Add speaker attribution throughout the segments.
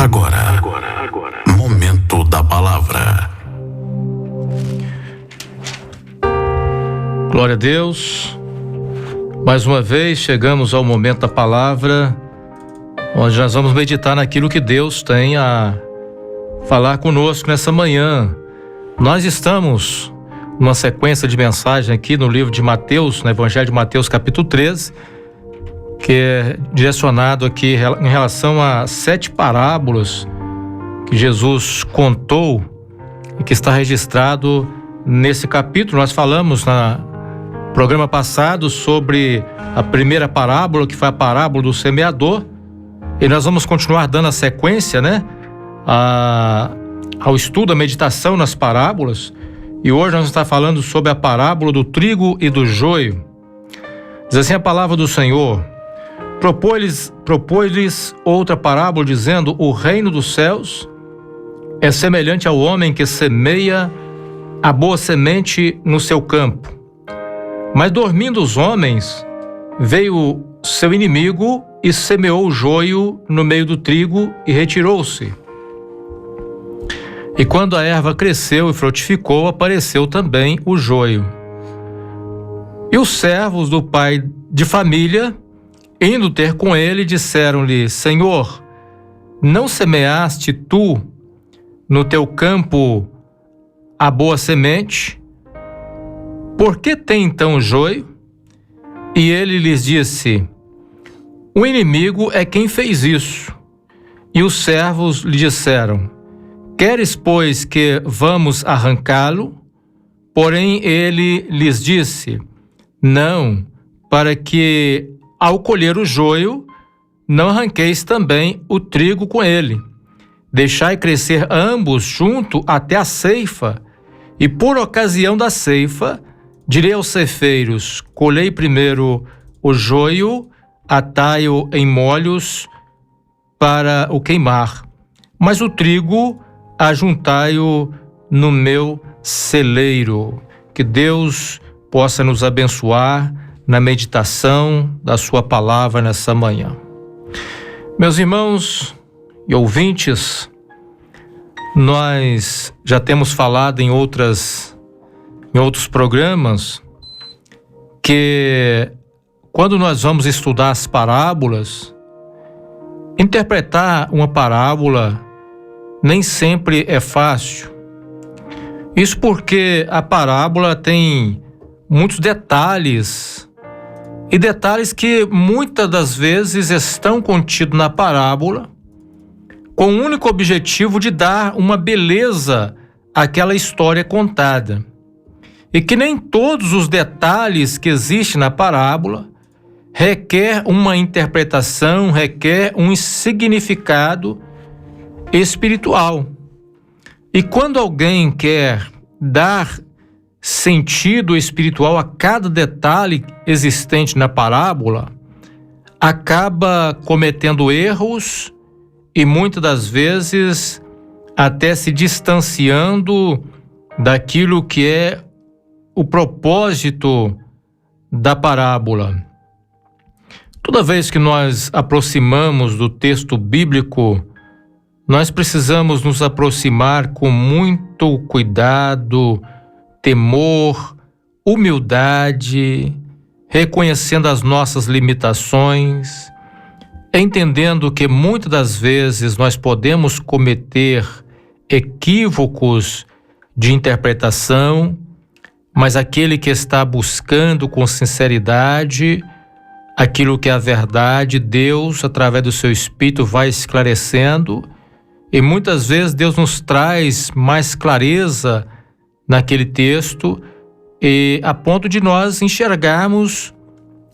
Speaker 1: Agora. Momento da palavra.
Speaker 2: Glória a Deus. Mais uma vez chegamos ao momento da palavra, onde nós vamos meditar naquilo que Deus tem a falar conosco nessa manhã. Nós estamos numa sequência de mensagem aqui no livro de Mateus, no Evangelho de Mateus, capítulo 13, que é direcionado aqui em relação a 7 parábolas que Jesus contou e que está registrado nesse capítulo. Nós falamos no programa passado sobre a primeira parábola, que foi a parábola do semeador, e nós vamos continuar dando a sequência, ao estudo, a meditação nas parábolas, e hoje nós vamos estar falando sobre a parábola do trigo e do joio. Diz assim a palavra do Senhor: propôs-lhes outra parábola, dizendo: o reino dos céus é semelhante ao homem que semeia a boa semente no seu campo. Mas dormindo os homens, veio seu inimigo e semeou o joio no meio do trigo e retirou-se. E quando a erva cresceu e frutificou, apareceu também o joio. E os servos do pai de família, indo ter com ele, disseram-lhe: Senhor, não semeaste tu no teu campo a boa semente? Por que tem então joio? E ele lhes disse: o inimigo é quem fez isso. E os servos lhe disseram: queres, pois, que vamos arrancá-lo? Porém ele lhes disse: não, para que ao colher o joio, não arranqueis também o trigo com ele. Deixai crescer ambos junto até a ceifa, e por ocasião da ceifa, direi aos ceifeiros: colhei primeiro o joio, atai-o em molhos para o queimar, mas o trigo ajuntai-o no meu celeiro. Que Deus possa nos abençoar na meditação da sua palavra nessa manhã. Meus irmãos e ouvintes, nós já temos falado em outros programas que quando nós vamos estudar as parábolas, interpretar uma parábola nem sempre é fácil. Isso porque a parábola tem muitos detalhes, e detalhes que muitas das vezes estão contidos na parábola com o único objetivo de dar uma beleza àquela história contada. E que nem todos os detalhes que existem na parábola requer uma interpretação, requer um significado espiritual. E quando alguém quer dar sentido espiritual a cada detalhe existente na parábola, acaba cometendo erros e muitas das vezes até se distanciando daquilo que é o propósito da parábola. Toda vez que nós aproximamos do texto bíblico, nós precisamos nos aproximar com muito cuidado, temor, humildade, reconhecendo as nossas limitações, entendendo que muitas das vezes nós podemos cometer equívocos de interpretação, mas aquele que está buscando com sinceridade aquilo que é a verdade, Deus, através do seu Espírito, vai esclarecendo, e muitas vezes Deus nos traz mais clareza naquele texto, e a ponto de nós enxergarmos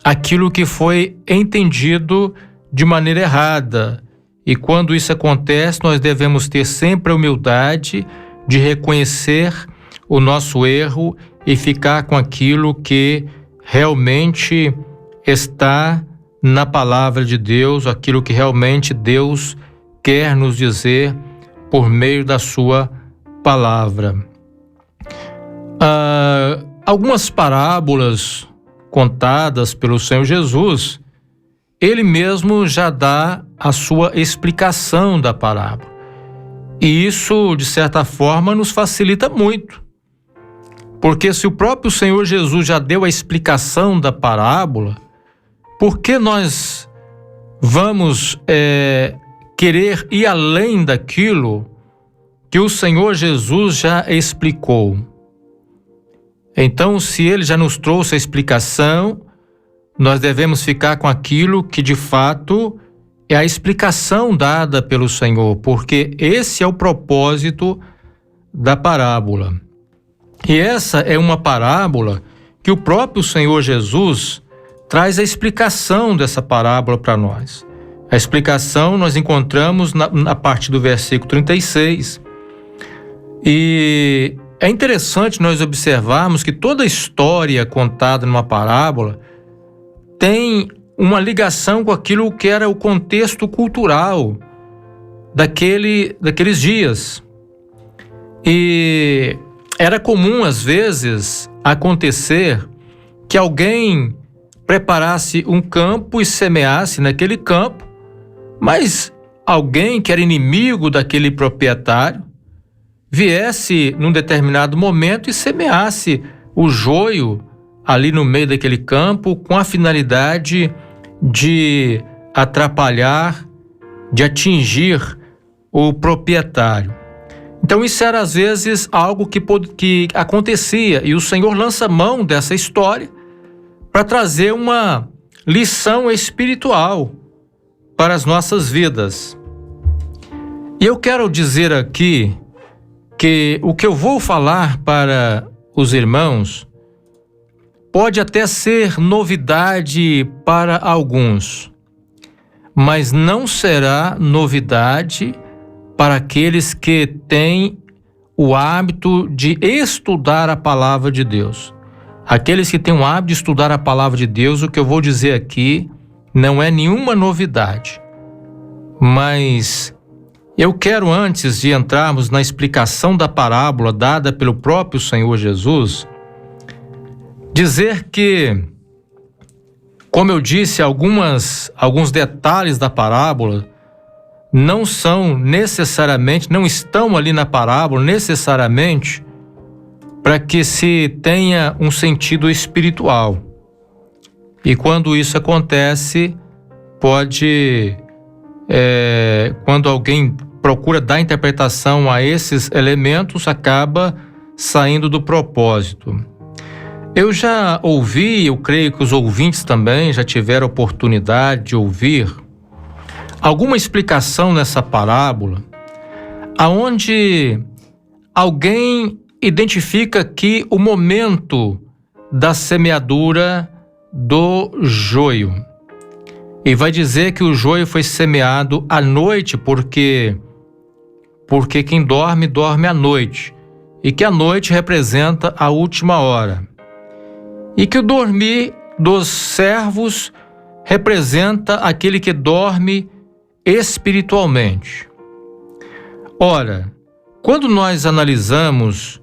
Speaker 2: aquilo que foi entendido de maneira errada. E quando isso acontece, nós devemos ter sempre a humildade de reconhecer o nosso erro e ficar com aquilo que realmente está na palavra de Deus, aquilo que realmente Deus quer nos dizer por meio da sua palavra. Algumas parábolas contadas pelo Senhor Jesus, ele mesmo já dá a sua explicação da parábola. E isso, de certa forma, nos facilita muito. Porque se o próprio Senhor Jesus já deu a explicação da parábola, por que nós vamos querer ir além daquilo que o Senhor Jesus já explicou? Então, se ele já nos trouxe a explicação, nós devemos ficar com aquilo que de fato é a explicação dada pelo Senhor, porque esse é o propósito da parábola. E essa é uma parábola que o próprio Senhor Jesus traz a explicação dessa parábola para nós. A explicação nós encontramos na parte do versículo 36. E é interessante nós observarmos que toda a história contada numa parábola tem uma ligação com aquilo que era o contexto cultural daqueles dias. E era comum, às vezes, acontecer que alguém preparasse um campo e semeasse naquele campo, mas alguém que era inimigo daquele proprietário viesse num determinado momento e semeasse o joio ali no meio daquele campo com a finalidade de atrapalhar, de atingir o proprietário. Então isso era às vezes algo que acontecia, e o Senhor lança mão dessa história para trazer uma lição espiritual para as nossas vidas. E eu quero dizer aqui que o que eu vou falar para os irmãos pode até ser novidade para alguns, mas não será novidade para aqueles que têm o hábito de estudar a palavra de Deus. Aqueles que têm o hábito de estudar a palavra de Deus, o que eu vou dizer aqui não é nenhuma novidade. Mas eu quero, antes de entrarmos na explicação da parábola dada pelo próprio Senhor Jesus, dizer que, como eu disse, alguns detalhes da parábola não estão ali na parábola necessariamente para que se tenha um sentido espiritual. E quando isso acontece, quando alguém procura dar interpretação a esses elementos, acaba saindo do propósito. Eu já ouvi, eu creio que os ouvintes também já tiveram oportunidade de ouvir alguma explicação nessa parábola, aonde alguém identifica aqui o momento da semeadura do joio. E vai dizer que o joio foi semeado à noite porque quem dorme, dorme à noite. E que a noite representa a última hora. E que o dormir dos servos representa aquele que dorme espiritualmente. Ora, quando nós analisamos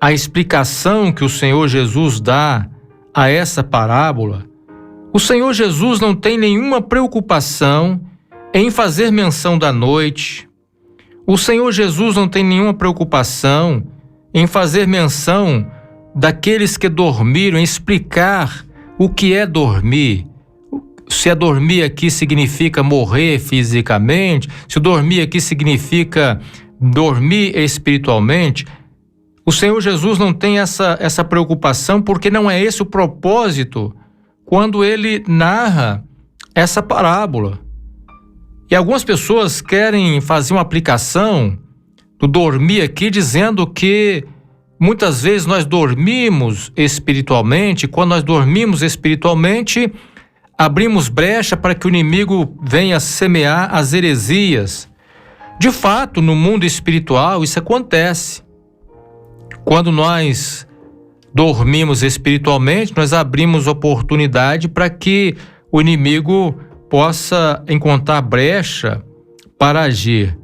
Speaker 2: a explicação que o Senhor Jesus dá a essa parábola, o Senhor Jesus não tem nenhuma preocupação em fazer menção da noite. O Senhor Jesus não tem nenhuma preocupação em fazer menção daqueles que dormiram, em explicar o que é dormir. Se a dormir aqui significa morrer fisicamente, se o dormir aqui significa dormir espiritualmente, o Senhor Jesus não tem essa preocupação, porque não é esse o propósito quando ele narra essa parábola. E algumas pessoas querem fazer uma aplicação do dormir aqui, dizendo que muitas vezes nós dormimos espiritualmente. Quando nós dormimos espiritualmente, abrimos brecha para que o inimigo venha semear as heresias. De fato, no mundo espiritual isso acontece. Quando nós dormimos espiritualmente, nós abrimos oportunidade para que o inimigo possa encontrar brecha para agir.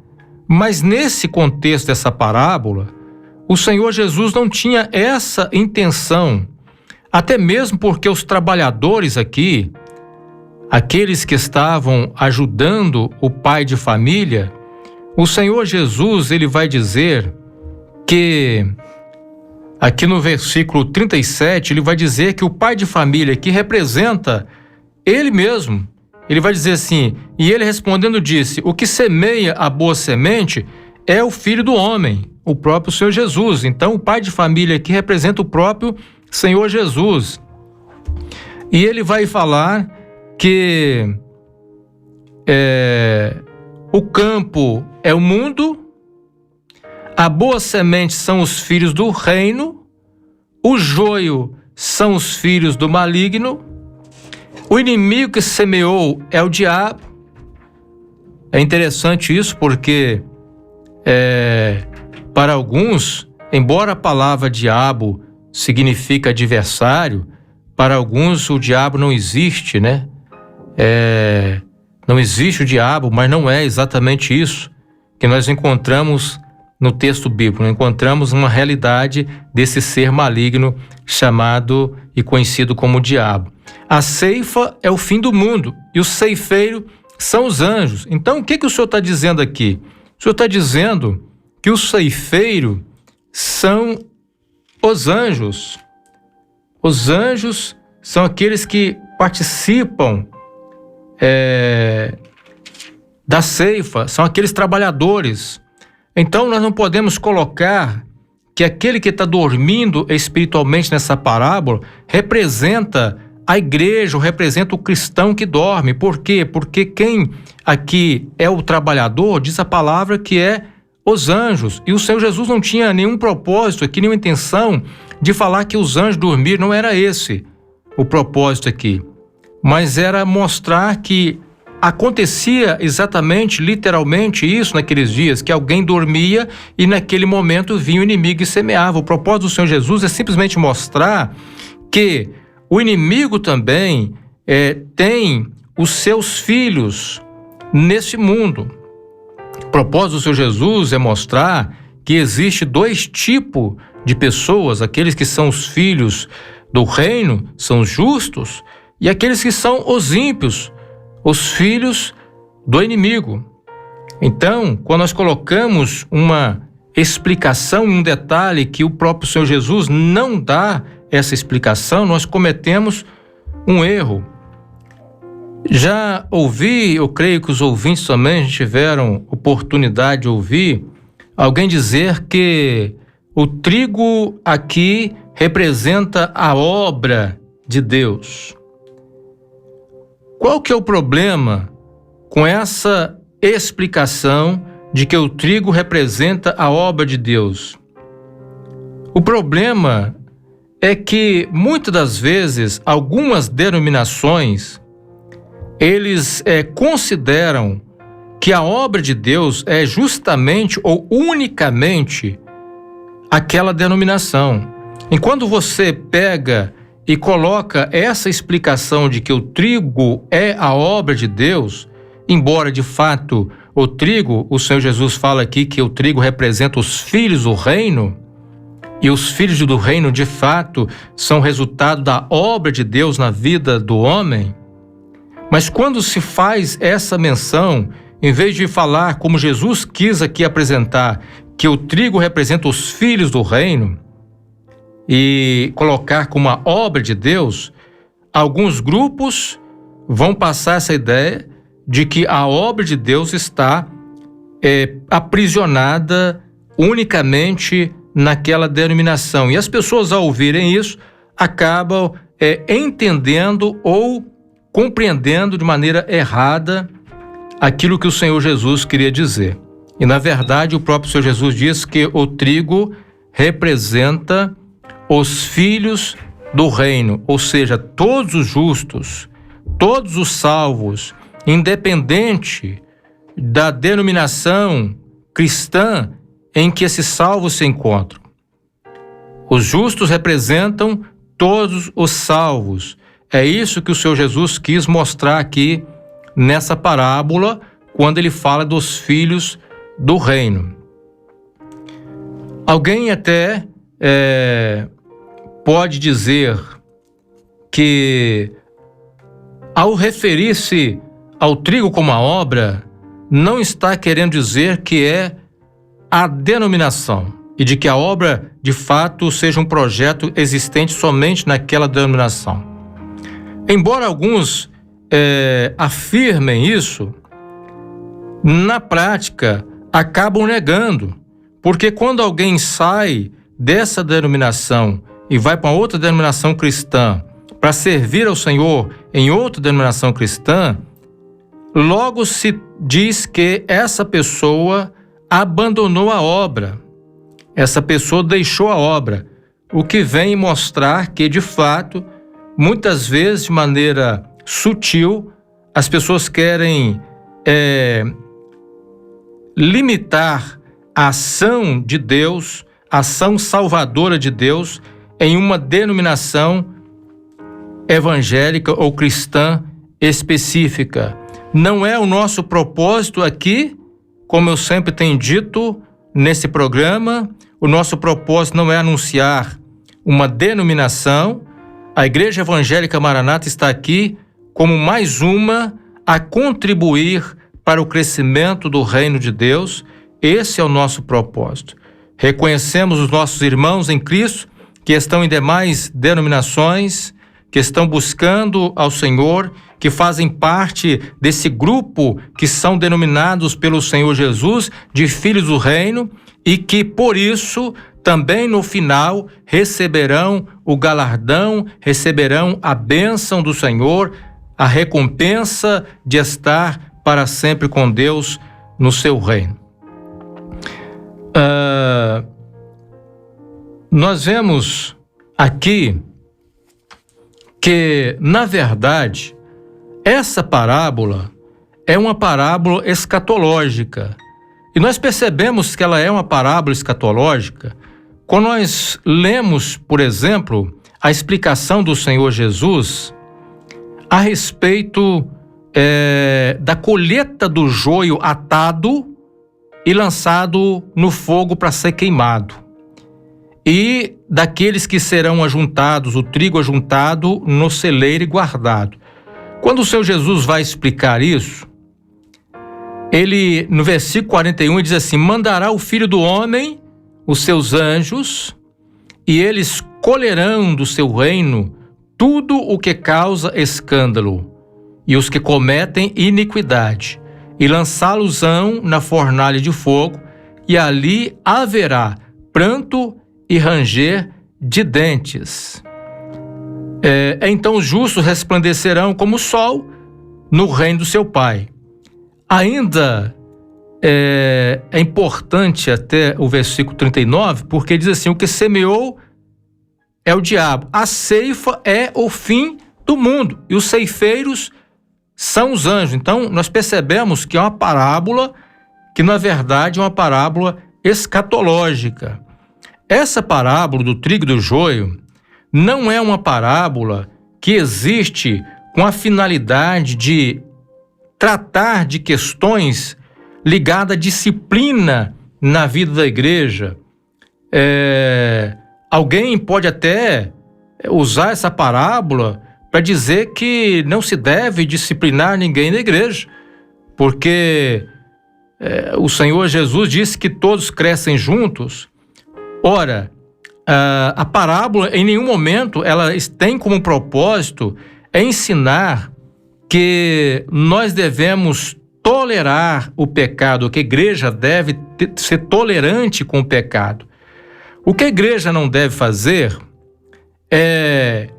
Speaker 2: Mas nesse contexto dessa parábola, o Senhor Jesus não tinha essa intenção, até mesmo porque os trabalhadores aqui, aqueles que estavam ajudando o pai de família, o Senhor Jesus, ele vai dizer que, aqui no versículo 37, ele vai dizer que o pai de família, que representa ele mesmo, ele vai dizer assim: e ele respondendo disse, o que semeia a boa semente é o Filho do Homem, o próprio Senhor Jesus. Então, o pai de família aqui representa o próprio Senhor Jesus. E ele vai falar que o campo é o mundo, a boa semente são os filhos do reino, o joio são os filhos do maligno, o inimigo que semeou é o diabo. É interessante isso porque para alguns, embora a palavra diabo significa adversário, para alguns o diabo não existe, né? Não existe o diabo, mas não é exatamente isso que nós encontramos no texto bíblico. Nós encontramos uma realidade desse ser maligno chamado e conhecido como diabo. A ceifa é o fim do mundo e o ceifeiro são os anjos. Então, o que o senhor está dizendo aqui? O senhor está dizendo que o ceifeiro são os anjos. Os anjos são aqueles que participam da ceifa, são aqueles trabalhadores. Então nós não podemos colocar que aquele que está dormindo espiritualmente nessa parábola representa a igreja, ou representa o cristão que dorme. Por quê? Porque quem aqui é o trabalhador, diz a palavra que é os anjos. E o Senhor Jesus não tinha nenhum propósito aqui, nenhuma intenção de falar que os anjos dormiram. Não era esse o propósito aqui, mas era mostrar que acontecia exatamente, literalmente isso naqueles dias, que alguém dormia e naquele momento vinha o inimigo e semeava. O propósito do Senhor Jesus é simplesmente mostrar que o inimigo também tem os seus filhos nesse mundo. O propósito do Senhor Jesus é mostrar que existe dois tipos de pessoas: aqueles que são os filhos do reino, são os justos, e aqueles que são os ímpios, os filhos do inimigo. Então, quando nós colocamos uma explicação, um detalhe que o próprio Senhor Jesus não dá essa explicação, nós cometemos um erro. Já ouvi, eu creio que os ouvintes também tiveram oportunidade de ouvir alguém dizer que o trigo aqui representa a obra de Deus. Qual que é o problema com essa explicação de que o trigo representa a obra de Deus? O problema é que muitas das vezes algumas denominações eles consideram que a obra de Deus é justamente ou unicamente aquela denominação. Enquanto você pega e coloca essa explicação de que o trigo é a obra de Deus, embora de fato o trigo, o Senhor Jesus fala aqui que o trigo representa os filhos do reino, e os filhos do reino de fato são resultado da obra de Deus na vida do homem. Mas quando se faz essa menção, em vez de falar como Jesus quis aqui apresentar, que o trigo representa os filhos do reino, e colocar como a obra de Deus, alguns grupos vão passar essa ideia de que a obra de Deus está aprisionada unicamente naquela denominação. E as pessoas, ao ouvirem isso, acabam entendendo ou compreendendo de maneira errada aquilo que o Senhor Jesus queria dizer. E, na verdade, o próprio Senhor Jesus diz que o trigo representa os filhos do reino, ou seja, todos os justos, todos os salvos, independente da denominação cristã em que esses salvos se encontram. Os justos representam todos os salvos. É isso que o Senhor Jesus quis mostrar aqui nessa parábola, quando ele fala dos filhos do reino. Alguém até pode dizer que Ao referir-se ao trigo como a obra, não está querendo dizer que é a denominação e de que a obra, de fato, seja um projeto existente somente naquela denominação. Embora alguns afirmem isso, na prática acabam negando, porque quando alguém sai dessa denominação e vai para outra denominação cristã para servir ao Senhor em outra denominação cristã, logo se diz que essa pessoa abandonou a obra, essa pessoa deixou a obra, o que vem mostrar que, de fato, muitas vezes, de maneira sutil, as pessoas querem limitar a ação de Deus, a ação salvadora de Deus, em uma denominação evangélica ou cristã específica. Não é o nosso propósito aqui, como eu sempre tenho dito nesse programa, o nosso propósito não é anunciar uma denominação. A Igreja Evangélica Maranata está aqui como mais uma a contribuir para o crescimento do reino de Deus. Esse é o nosso propósito. Reconhecemos os nossos irmãos em Cristo que estão em demais denominações, que estão buscando ao Senhor, que fazem parte desse grupo que são denominados pelo Senhor Jesus de filhos do reino e que, por isso, também no final receberão o galardão, receberão a bênção do Senhor, a recompensa de estar para sempre com Deus no seu reino. Nós vemos aqui que, na verdade, essa parábola é uma parábola escatológica. E nós percebemos que ela é uma parábola escatológica quando nós lemos, por exemplo, a explicação do Senhor Jesus a respeito da colheita do joio atado e lançado no fogo para ser queimado, e daqueles que serão ajuntados, o trigo ajuntado no celeiro e guardado. Quando o Senhor Jesus vai explicar isso, ele, no versículo 41, diz assim: mandará o Filho do Homem os seus anjos, e eles colherão do seu reino tudo o que causa escândalo, e os que cometem iniquidade, e lançá-los-ão na fornalha de fogo, e ali haverá pranto e ranger de dentes. Então os justos resplandecerão como o sol no reino do seu Pai. Ainda é importante até o versículo 39, porque diz assim: o que semeou é o diabo, a ceifa é o fim do mundo, e os ceifeiros são os anjos. Então nós percebemos que é uma parábola que, na verdade, é uma parábola escatológica. Essa parábola do trigo e do joio não é uma parábola que existe com a finalidade de tratar de questões ligadas à disciplina na vida da igreja. Alguém pode até usar essa parábola para dizer que não se deve disciplinar ninguém na igreja, porque o Senhor Jesus disse que todos crescem juntos. Ora, a parábola, em nenhum momento, ela tem como propósito ensinar que nós devemos tolerar o pecado, que a igreja deve ser tolerante com o pecado. O que a igreja não deve fazer é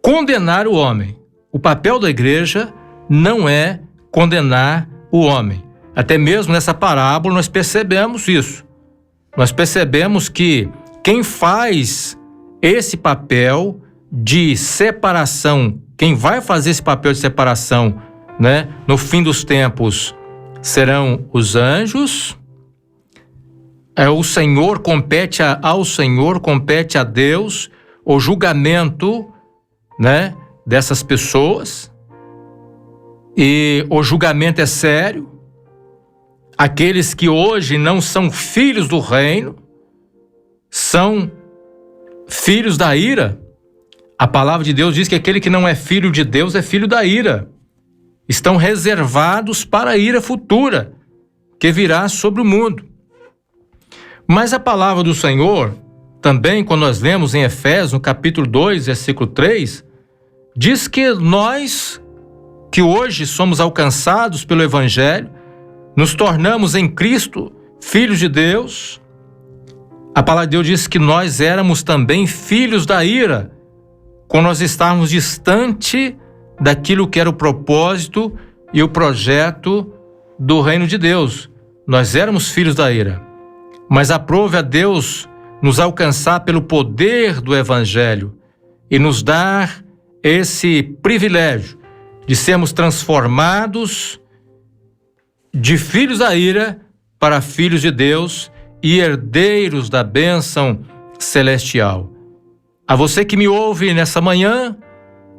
Speaker 2: condenar o homem. O papel da igreja não é condenar o homem. Até mesmo nessa parábola nós percebemos isso. Nós percebemos que quem faz esse papel de separação, quem vai fazer esse papel de separação, né, no fim dos tempos, serão os anjos. O Senhor compete ao Senhor, compete a Deus o julgamento, né, dessas pessoas. E o julgamento é sério. Aqueles que hoje não são filhos do reino, são filhos da ira. A palavra de Deus diz que aquele que não é filho de Deus é filho da ira. Estão reservados para a ira futura, que virá sobre o mundo. Mas a palavra do Senhor, também quando nós lemos em Efésios, no capítulo 2, versículo 3, diz que nós, que hoje somos alcançados pelo Evangelho, nos tornamos em Cristo filhos de Deus. A palavra de Deus diz que nós éramos também filhos da ira, quando nós estávamos distante daquilo que era o propósito e o projeto do reino de Deus. Nós éramos filhos da ira, mas aprove a Deus nos alcançar pelo poder do Evangelho e nos dar esse privilégio de sermos transformados de filhos da ira para filhos de Deus e herdeiros da bênção celestial. A você que me ouve nessa manhã,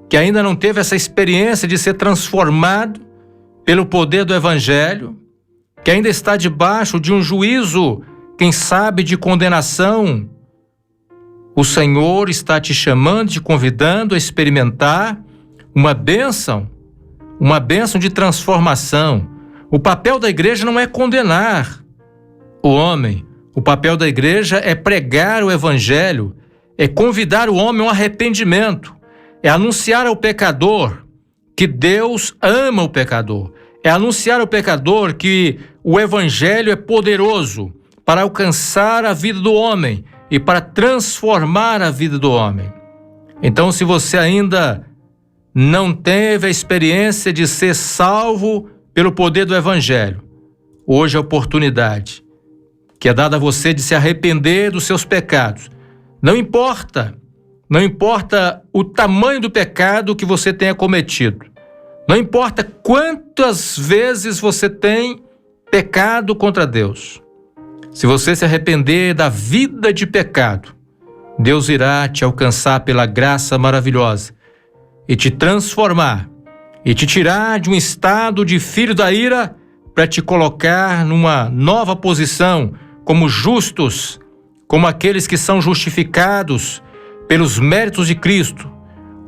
Speaker 2: que ainda não teve essa experiência de ser transformado pelo poder do Evangelho, que ainda está debaixo de um juízo, quem sabe, de condenação, o Senhor está te chamando, te convidando a experimentar uma bênção de transformação. O papel da igreja não é condenar o homem. O papel da igreja é pregar o Evangelho, é convidar o homem ao arrependimento, é anunciar ao pecador que Deus ama o pecador, é anunciar ao pecador que o Evangelho é poderoso para alcançar a vida do homem e para transformar a vida do homem. Então, se você ainda não teve a experiência de ser salvo pelo poder do Evangelho, hoje é a oportunidade que é dada a você de se arrepender dos seus pecados. Não importa o tamanho do pecado que você tenha cometido. Não importa quantas vezes você tem pecado contra Deus. Se você se arrepender da vida de pecado, Deus irá te alcançar pela graça maravilhosa e te transformar e te tirar de um estado de filho da ira para te colocar numa nova posição como justos, como aqueles que são justificados pelos méritos de Cristo,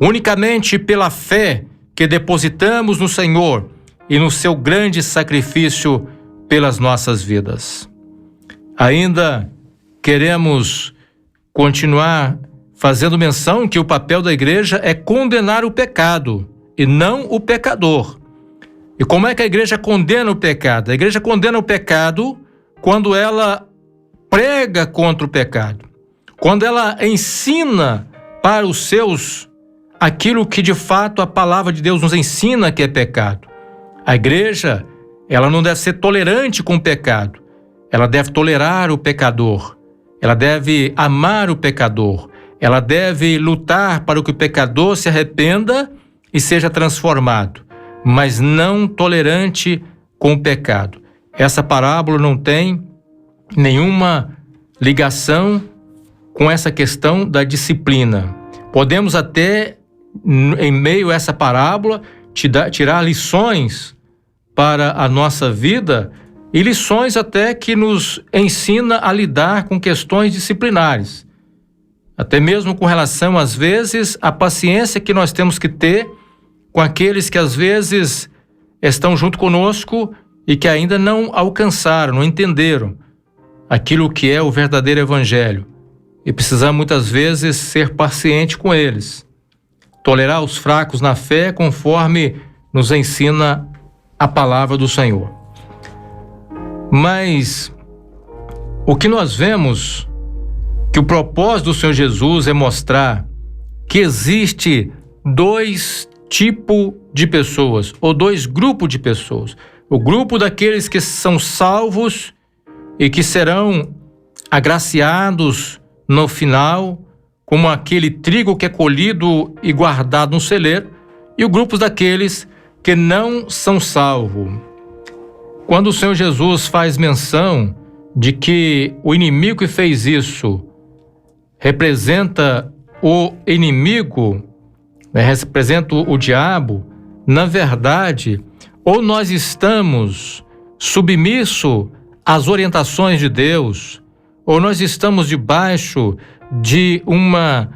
Speaker 2: unicamente pela fé que depositamos no Senhor e no seu grande sacrifício pelas nossas vidas. Ainda queremos continuar fazendo menção que o papel da igreja é condenar o pecado e não o pecador. E como é que a igreja condena o pecado? A igreja condena o pecado quando ela prega contra o pecado, quando ela ensina para os seus aquilo que de fato a palavra de Deus nos ensina que é pecado. A igreja, ela não deve ser tolerante com o pecado, ela deve tolerar o pecador, ela deve amar o pecador, ela deve lutar para que o pecador se arrependa e seja transformado, mas não tolerante com o pecado. Essa parábola não tem nenhuma ligação com essa questão da disciplina. Podemos até, em meio a essa parábola, tirar lições para a nossa vida e lições até que nos ensina a lidar com questões disciplinares. Até mesmo com relação, às vezes, à paciência que nós temos que ter com aqueles que, às vezes, estão junto conosco e que ainda não alcançaram, não entenderam aquilo que é o verdadeiro Evangelho. E precisamos, muitas vezes, ser paciente com eles. Tolerar os fracos na fé conforme nos ensina a palavra do Senhor. Mas o que nós vemos, que o propósito do Senhor Jesus é mostrar que existe dois tipos de pessoas, ou dois grupos de pessoas. O grupo daqueles que são salvos e que serão agraciados no final, como aquele trigo que é colhido e guardado no celeiro, e o grupo daqueles que não são salvos. Quando o Senhor Jesus faz menção de que o inimigo que fez isso representa o inimigo, representa o diabo, na verdade, ou nós estamos submissos às orientações de Deus, ou nós estamos debaixo de uma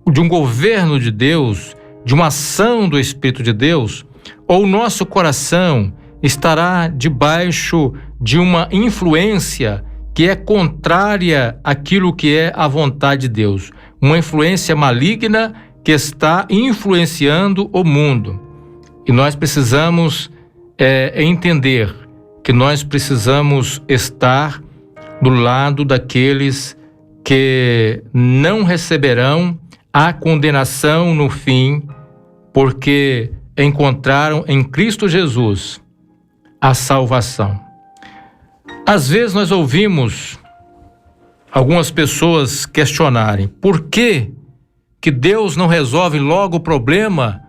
Speaker 2: de um governo de Deus, de uma ação do Espírito de Deus, ou o nosso coração estará debaixo de uma influência que é contrária àquilo que é a vontade de Deus, uma influência maligna que está influenciando o mundo. E nós precisamos entender que nós precisamos estar do lado daqueles que não receberão a condenação no fim, porque encontraram em Cristo Jesus a salvação. Às vezes nós ouvimos algumas pessoas questionarem por que Deus não resolve logo o problema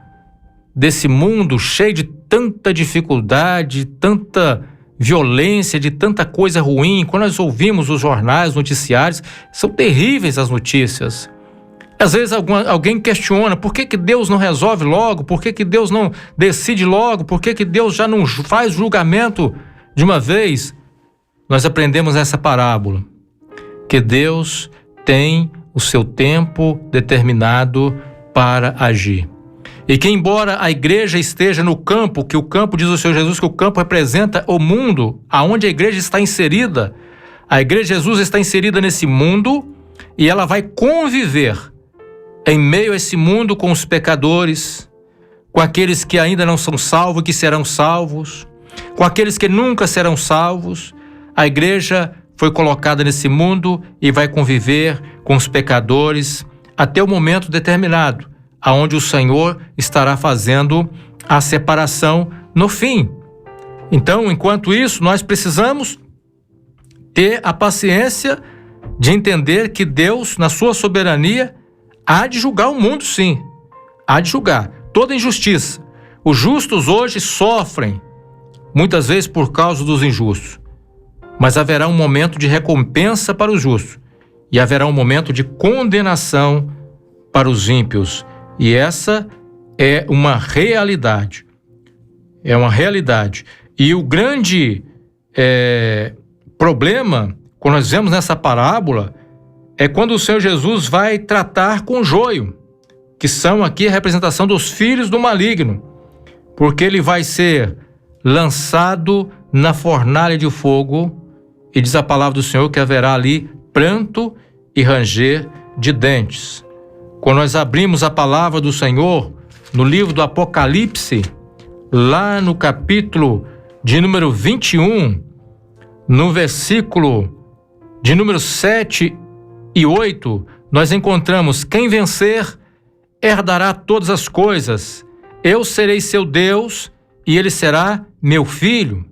Speaker 2: desse mundo cheio de tanta dificuldade, tanta violência, de tanta coisa ruim. Quando nós ouvimos os jornais, noticiários, são terríveis as notícias. Às vezes alguém questiona por que Deus não resolve logo, por que Deus não decide logo, por que Deus já não faz julgamento de uma vez. Nós aprendemos essa parábola, que Deus tem o seu tempo determinado para agir. E que embora a igreja esteja no campo, que o campo, diz o Senhor Jesus, que o campo representa o mundo, aonde a igreja está inserida, a igreja de Jesus está inserida nesse mundo e ela vai conviver em meio a esse mundo com os pecadores, com aqueles que ainda não são salvos, que serão salvos, com aqueles que nunca serão salvos. A igreja foi colocada nesse mundo e vai conviver com os pecadores até o momento determinado, aonde o Senhor estará fazendo a separação no fim. Então, enquanto isso, nós precisamos ter a paciência de entender que Deus, na sua soberania, há de julgar o mundo, sim. Há de julgar toda injustiça. Os justos hoje sofrem, muitas vezes por causa dos injustos. Mas haverá um momento de recompensa para os justos e haverá um momento de condenação para os ímpios. E essa é uma realidade. É uma realidade. E o grande problema, quando nós vemos nessa parábola, é quando o Senhor Jesus vai tratar com o joio, que são aqui a representação dos filhos do maligno, porque ele vai ser lançado na fornalha de fogo, e diz a palavra do Senhor que haverá ali pranto e ranger de dentes. Quando nós abrimos a palavra do Senhor no livro do Apocalipse, lá no capítulo de número 21, no versículo de número 7 e 8, nós encontramos: quem vencer herdará todas as coisas, eu serei seu Deus e ele será meu filho.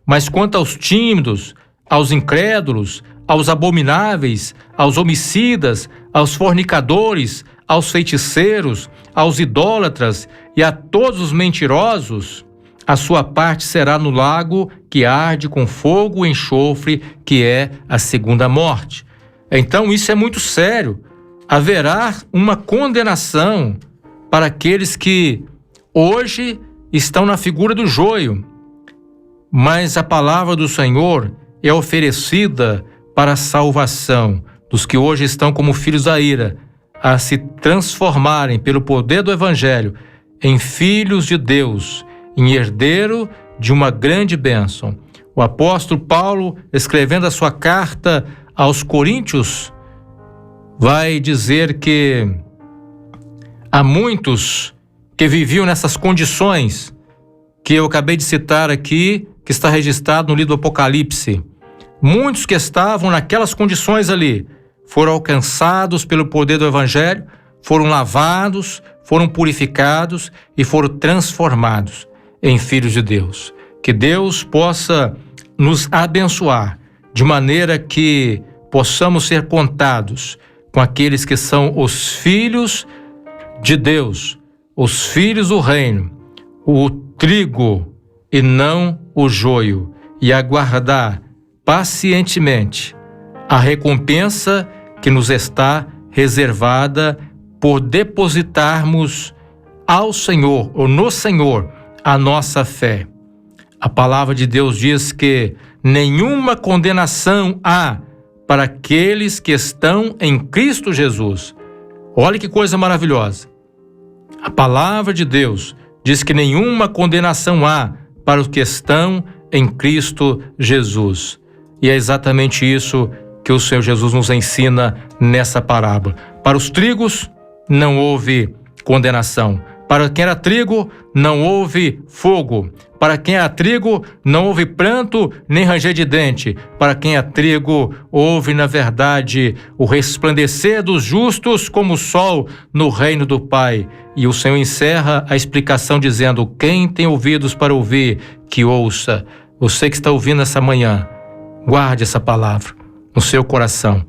Speaker 2: Mas quanto aos tímidos, aos incrédulos, aos abomináveis, aos homicidas, aos fornicadores, aos feiticeiros, aos idólatras e a todos os mentirosos, a sua parte será no lago que arde com fogo e enxofre, que é a segunda morte. Então isso é muito sério. Haverá uma condenação para aqueles que hoje estão na figura do joio, mas a palavra do Senhor é oferecida para a salvação dos que hoje estão como filhos da ira, a se transformarem pelo poder do Evangelho em filhos de Deus, em herdeiro de uma grande bênção. O apóstolo Paulo, escrevendo a sua carta aos Coríntios, vai dizer que há muitos que viviam nessas condições que eu acabei de citar aqui, que está registrado no livro do Apocalipse. Muitos que estavam naquelas condições ali foram alcançados pelo poder do Evangelho, foram lavados, foram purificados e foram transformados em filhos de Deus. Que Deus possa nos abençoar de maneira que possamos ser contados com aqueles que são os filhos de Deus, os filhos do reino, o trigo e não o joio, e aguardar pacientemente a recompensa que nos está reservada por depositarmos ao Senhor, ou no Senhor, a nossa fé. A palavra de Deus diz que nenhuma condenação há para aqueles que estão em Cristo Jesus. Olha que coisa maravilhosa. A palavra de Deus diz que nenhuma condenação há para os que estão em Cristo Jesus. E é exatamente isso que o Senhor Jesus nos ensina nessa parábola. Para os trigos não houve condenação. Para quem era trigo, não houve fogo. Para quem era trigo, não houve pranto nem ranger de dente. Para quem é trigo, houve, na verdade, o resplandecer dos justos como o sol no reino do Pai. E o Senhor encerra a explicação dizendo: quem tem ouvidos para ouvir, que ouça. Você que está ouvindo essa manhã, guarde essa palavra no seu coração.